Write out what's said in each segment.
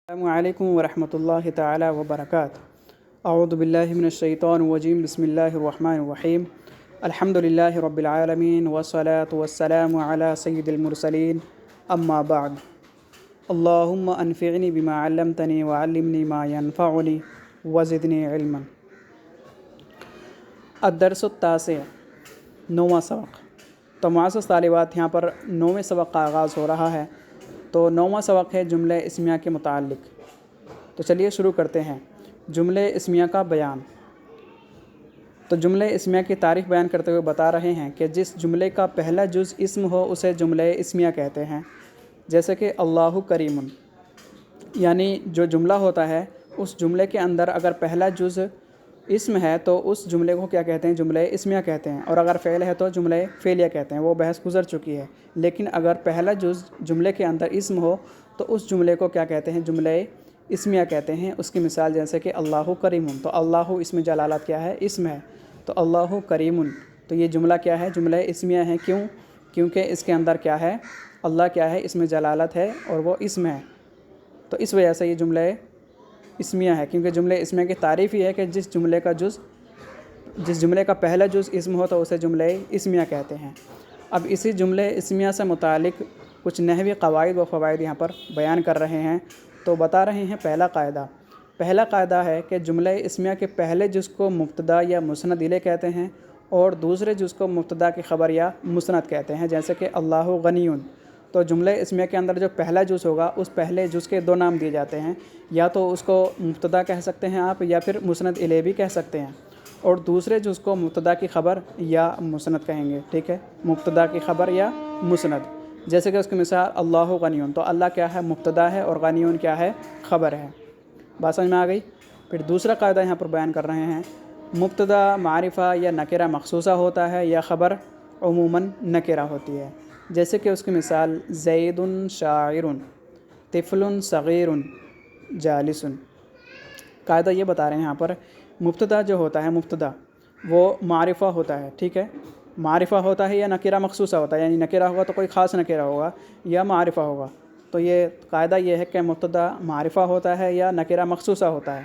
السلام علیکم ورحمۃ اللہ تعالی وبرکاتہ۔ اعوذ باللہ من الشیطان الرجیم، بسم اللہ الرحمن الرحیم۔ الحمد للہ رب العالمین والصلاة والسلام علی سید المرسلین، اما بعد۔ اللہم انفعنی بما علمتنی وعلمنی ما ینفعنی وزدنی علما۔ الدرس التاسع، 9واں سبق۔ تو معزز طالبات، یہاں پر 9ویں سبق کا آغاز ہو رہا ہے۔ تو 9واں سبق ہے جملہ اسمیہ کے متعلق۔ تو چلیے شروع کرتے ہیں۔ جملہ اسمیہ کا بیان۔ تو جملہ اسمیہ کی تعریف بیان کرتے ہوئے بتا رہے ہیں کہ جس جملے کا پہلا جز اسم ہو اسے جملہ اسمیہ کہتے ہیں، جیسے کہ اللہ کریم، یعنی جو جملہ ہوتا ہے اس جملے کے اندر اگر پہلا جز اسم ہے تو اس جملے کو کیا کہتے ہیں؟ جملہ اسمیہ کہتے ہیں، اور اگر فعل ہے تو جملہ فعلیہ کہتے ہیں۔ وہ بحث گزر چکی ہے۔ لیکن اگر پہلا جز جملے کے اندر اسم ہو تو اس جملے کو کیا کہتے ہیں؟ جملہ اسمیہ کہتے ہیں۔ اس کی مثال جیسے کہ اللہ کریم، تو اللہ اسم جلالت کیا ہے؟ اسم ہے، تو اللہ کریم، تو یہ جملہ کیا ہے؟ جملہ اسمیہ ہے۔ کیوں؟ کیونکہ اس کے اندر کیا ہے؟ اللہ کیا ہے؟ اسم جلالت ہے اور وہ اسم ہے، تو اس وجہ سے یہ جملہ اسمیہ ہے۔ کیونکہ جملہ اسمیہ کی تعریف یہ ہے کہ جس جملے کا پہلا جز اسم ہو تو اسے جملہ اسمیہ کہتے ہیں۔ اب اسی جملہ اسمیہ سے متعلق کچھ نحوی قواعد و فوائد یہاں پر بیان کر رہے ہیں۔ تو بتا رہے ہیں پہلا قاعدہ ہے کہ جملہ اسمیہ کے پہلے جز کو مبتدا یا مسند الیہ کہتے ہیں، اور دوسرے جز کو مبتدا کی خبر یا مسند کہتے ہیں، جیسے کہ اللہ غنی۔ تو جملہ اسمیہ کے اندر جو پہلا جز ہوگا اس پہلے جز کے دو نام دیے جاتے ہیں، یا تو اس کو مبتدا کہہ سکتے ہیں آپ، یا پھر مسند الیہ بھی کہہ سکتے ہیں، اور دوسرے جز کو مبتدا کی خبر یا مسند کہیں گے۔ ٹھیک ہے، مبتدا کی خبر یا مسند، جیسے کہ اس کی مثال اللہ غنی، تو اللہ کیا ہے؟ مبتدا ہے، اور غنی کیا ہے؟ خبر ہے۔ بات سمجھ میں آ گئی؟ پھر دوسرا قاعدہ یہاں پر بیان کر رہے ہیں، مبتدا معرفہ یا نکرہ مخصوصہ ہوتا ہے، یا خبر عموماً نکرہ ہوتی ہے، جیسے کہ اس کی مثال زید شاعر، طفل صغیر جالس۔ قاعدہ یہ بتا رہے ہیں یہاں پر، مبتدا جو ہوتا ہے، مبتدا وہ معرفہ ہوتا ہے۔ ٹھیک ہے، معرفہ ہوتا ہے یا نکرہ مخصوصہ ہوتا ہے، یعنی نکرہ ہوگا تو کوئی خاص نکرہ ہوگا، یا معرفہ ہوگا۔ تو یہ قاعدہ یہ ہے کہ مبتدا معرفہ ہوتا ہے یا نکرہ مخصوصہ ہوتا ہے،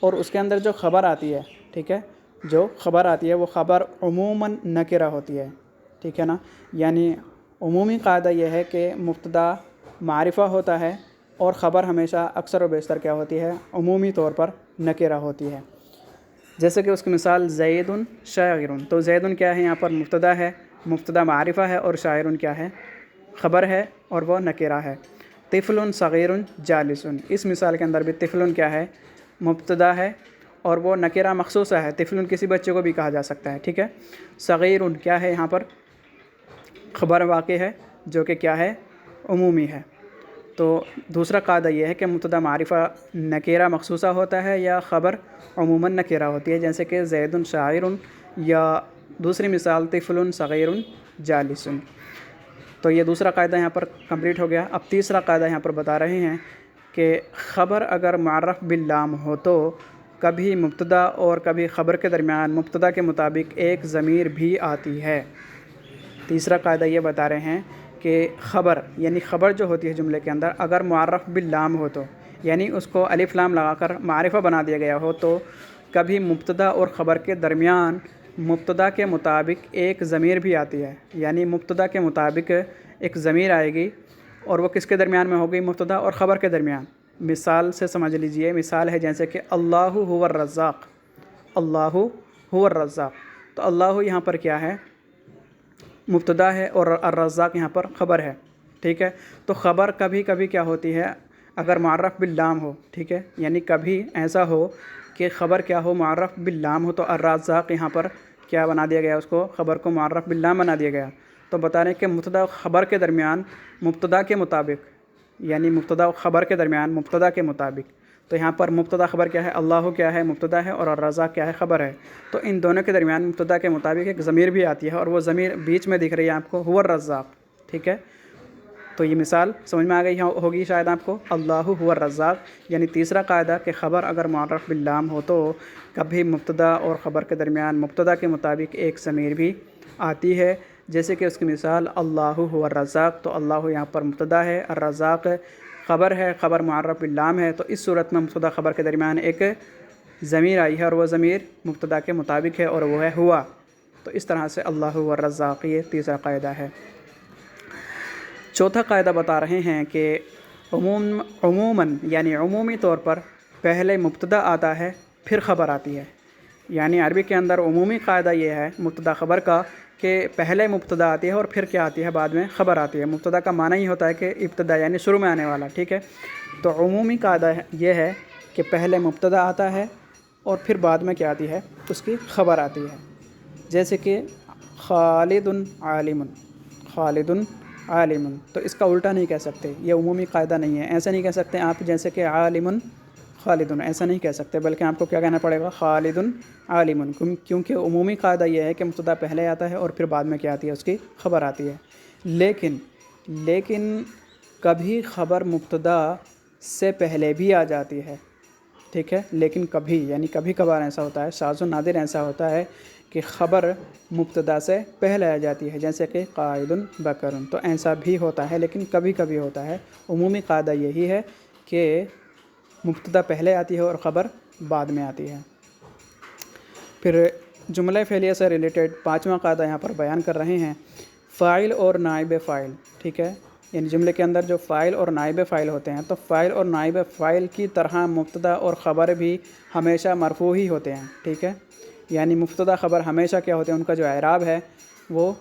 اور اس کے اندر جو خبر آتی ہے، ٹھیک ہے، جو خبر آتی ہے وہ خبر عموماً نکرہ ہوتی ہے۔ ٹھیک ہے نا، یعنی عمومی قاعدہ یہ ہے کہ مبتدا معرفہ ہوتا ہے اور خبر ہمیشہ اکثر و بیشتر کیا ہوتی ہے؟ عمومی طور پر نکرہ ہوتی ہے۔ جیسے کہ اس کی مثال زید شاعر، تو زید کیا ہے؟ یہاں پر مبتدا ہے، مبتدا معرفہ ہے، اور شاعر کیا ہے؟ خبر ہے، اور وہ نکرہ ہے۔ طفل صغیر جالس، اس مثال کے اندر بھی طفل کیا ہے؟ مبتدا ہے، اور وہ نکرہ مخصوصہ ہے۔ طفل کسی بچے کو بھی کہا جا سکتا ہے۔ ٹھیک ہے، صغیر کیا ہے؟ یہاں پر خبر واقع ہے، جو کہ کیا ہے؟ عمومی ہے۔ تو دوسرا قاعدہ یہ ہے کہ مبتدا معرفہ نکرہ مخصوصہ ہوتا ہے یا خبر عموماً نکرہ ہوتی ہے، جیسے کہ زید شاعر، یا دوسری مثال طفل صغیر جالس۔ تو یہ دوسرا قاعدہ یہاں پر کمپلیٹ ہو گیا۔ اب تیسرا قاعدہ یہاں پر بتا رہے ہیں کہ خبر اگر معرف باللام ہو تو کبھی مبتدا اور کبھی خبر کے درمیان مبتدا کے مطابق ایک ضمیر بھی آتی ہے۔ تیسرا قاعدہ یہ بتا رہے ہیں کہ خبر، یعنی خبر جو ہوتی ہے جملے کے اندر، اگر معرف باللام ہو تو، یعنی اس کو الف لام لگا کر معرفہ بنا دیا گیا ہو، تو کبھی مبتدا اور خبر کے درمیان مبتدا کے مطابق ایک ضمیر بھی آتی ہے، یعنی مبتدا کے مطابق ایک ضمیر آئے گی، اور وہ کس کے درمیان میں ہوگی؟ مبتدا اور خبر کے درمیان۔ مثال سے سمجھ لیجئے، مثال ہے جیسے کہ اللہ هو الرزاق، اللہ هو الرزاق، تو اللہ یہاں پر کیا ہے؟ مبتدا ہے، اور الرزاق یہاں پر خبر ہے۔ ٹھیک ہے، تو خبر کبھی کبھی کیا ہوتی ہے؟ اگر معرف باللام ہو، ٹھیک ہے، یعنی کبھی ایسا ہو کہ خبر کیا ہو؟ معرف باللام ہو، تو الرزاق یہاں پر کیا بنا دیا گیا؟ اس کو خبر کو معرف باللام بنا دیا گیا۔ تو بتا رہے ہیں کہ مبتدا و خبر کے درمیان مبتدا کے مطابق، یعنی مبتدا و خبر کے درمیان مبتدا کے مطابق، تو یہاں پر مبتدا خبر کیا ہے؟ اللہ کیا ہے؟ مبتدا ہے، اور الرزاق کیا ہے؟ خبر ہے۔ تو ان دونوں کے درمیان مبتدا کے مطابق ایک ضمیر بھی آتی ہے، اور وہ ضمیر بیچ میں دکھ رہی ہے آپ کو، هو الرزاق۔ ٹھیک ہے، تو یہ مثال سمجھ میں آ گئی ہوگی شاید آپ کو، اللہ هو الرزاق۔ یعنی تیسرا قاعدہ کہ خبر اگر معرف باللام ہو تو کبھی مبتدا اور خبر کے درمیان مبتدا کے مطابق ایک ضمیر بھی آتی ہے، جیسے کہ اس کی مثال اللہ هو الرزاق، تو اللہ یہاں پر مبتدا ہے، الرزاق خبر ہے، خبر معرف باللام ہے، تو اس صورت میں مبتدا خبر کے درمیان ایک ضمیر آئی ہے اور وہ ضمیر مبتدا کے مطابق ہے اور وہ ہے ہوا۔ تو اس طرح سے اللہ هو الرزاق، یہ تیسرا قاعدہ ہے۔ چوتھا قاعدہ بتا رہے ہیں کہ عموماً یعنی عمومی طور پر پہلے مبتدا آتا ہے پھر خبر آتی ہے۔ یعنی عربی کے اندر عمومی قاعدہ یہ ہے مبتدا خبر کا کہ پہلے مبتدا آتی ہے اور پھر کیا آتی ہے، بعد میں خبر آتی ہے۔ مبتدا کا معنی ہی ہوتا ہے کہ ابتدا یعنی شروع میں آنے والا، ٹھیک ہے۔ تو عمومی قاعدہ یہ ہے کہ پہلے مبتدا آتا ہے اور پھر بعد میں کیا آتی ہے، اس کی خبر آتی ہے۔ جیسے کہ خالد عالم، خالد عالم، تو اس کا الٹا نہیں کہہ سکتے، یہ عمومی قاعدہ نہیں ہے۔ ایسا نہیں کہہ سکتے آپ جیسے کہ عالم خالد، ایسا نہیں کہہ سکتے، بلکہ آپ کو کیا کہنا پڑے گا، خالد عالم، کیونکہ عمومی قاعدہ یہ ہے کہ مبتدا پہلے آتا ہے اور پھر بعد میں کیا آتی ہے، اس کی خبر آتی ہے۔ لیکن کبھی خبر مبتدا سے پہلے بھی آ جاتی ہے، ٹھیک ہے۔ لیکن کبھی یعنی کبھی کبھار ایسا ہوتا ہے، شاذ و نادر ایسا ہوتا ہے کہ خبر مبتدا سے پہلے آ جاتی ہے، جیسے کہ قائد بکر، تو ایسا بھی ہوتا ہے لیکن کبھی کبھی ہوتا ہے۔ عمومی قاعدہ یہی ہے کہ مبتدا پہلے آتی ہے اور خبر بعد میں آتی ہے۔ پھر جملہ فعلیہ سے ریلیٹڈ پانچواں قاعدہ یہاں پر بیان کر رہے ہیں، فاعل اور نائب فاعل، ٹھیک ہے۔ یعنی جملے کے اندر جو فاعل اور نائب فاعل ہوتے ہیں، تو فاعل اور نائب فاعل کی طرح مبتدا اور خبر بھی ہمیشہ مرفوع ہی ہوتے ہیں، ٹھیک ہے۔ یعنی مبتدا خبر ہمیشہ کیا ہوتے ہیں، ان کا جو اعراب ہے وہ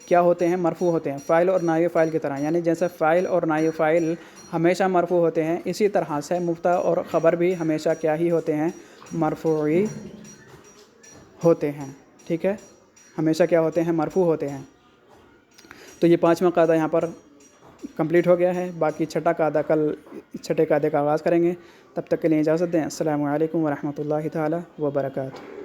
کیا ہوتے ہیں، مرفوع ہوتے ہیں، فاعل اور نائب فاعل کی طرح۔ یعنی جیسے فاعل اور نائب فاعل ہمیشہ مرفوع ہوتے ہیں، اسی طرح سے مبتدا اور خبر بھی ہمیشہ کیا ہی ہوتے ہیں، مرفوع ہی ہوتے ہیں، ٹھیک ہے۔ ہمیشہ کیا ہوتے ہیں، مرفوع ہوتے ہیں۔ تو یہ پانچواں قاعدہ یہاں پر کمپلیٹ ہو گیا ہے۔ باقی چھٹا قاعدہ کل چھٹے قاعدے کا آغاز کریں گے۔ تب تک کے لیے اجازت دیں۔ السلام علیکم ورحمۃ اللہ تعالیٰ وبرکاتہ۔